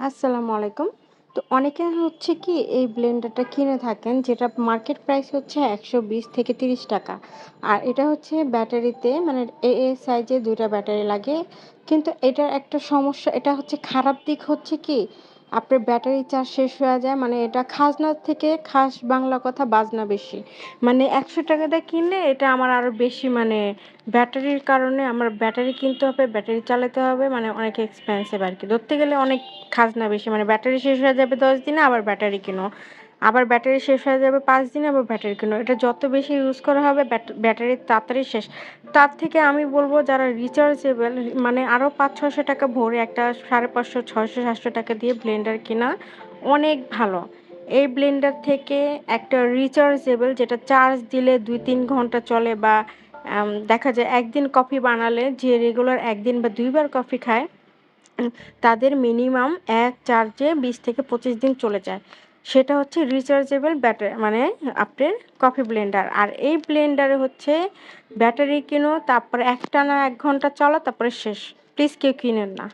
আসসালামু আলাইকুম। তো অনেকে হচ্ছে কি এই ব্লেন্ডারটা কিনে থাকেন যেটা মার্কেট প্রাইস হচ্ছে ৳১২০ থেকে ৳৩০। আর এটা হচ্ছে ব্যাটারিতে মানে AA সাইজে ২ টা ব্যাটারি লাগে। কিন্তু এটার একটা সমস্যা এটা হচ্ছে খারাপ দিক হচ্ছে কি আপনার ব্যাটারি চার্জ শেষ হয়ে যায়। মানে এটা খাজনার থেকে খাস বাংলা কথা বাজনা বেশি। মানে ৳১০০ দিয়ে কিনলে এটা আমার আরো বেশি মানে ব্যাটারির কারণে আমার ব্যাটারি কিনতে হবে, ব্যাটারি চালাতে হবে মানে অনেক এক্সপেনসিভ আরকি। ধরতে গেলে অনেক খাজনা বেশি। মানে ব্যাটারি শেষ হয়ে যাবে ১০ দিনে আবার ব্যাটারি কিনো। আবার ব্যাটারি শেষ হয়ে যাবে ৫ দিনে আবার ব্যাটারি কিনো। এটা যত বেশি ইউজ করা হবে ব্যাটারি তাড়াতাড়ি শেষ। তার থেকে আমি বলব যারা রিচার্জেবল মানে আরো ৳৫০০-৬০০ ভরে একটা ৳৫৫০, ৳৬০০, ৳৭০০ দিয়ে ব্লেন্ডার কিনা অনেক ভালো। এই ব্লেন্ডার থেকে একটা রিচার্জেবল যেটা চার্জ দিলে ২-৩ ঘন্টা চলে বা দেখা যায় একদিন কফি বানালে যে রেগুলার ১ দিন বা ২ বার কফি খায় উম তাদের মিনিমাম এক চার্জে ২০ থেকে ২৫ দিন চলে যায়। সেটা হচ্ছে রিচার্জেবল মানে আপনার কফি ব্লেন্ডার। আর এই ব্লেন্ডারে হচ্ছে ব্যাটারি কিনো, তারপরে একটানা ১ ঘন্টা চালাও তারপরে শেষ। প্লিজ কেউ কিনেন না।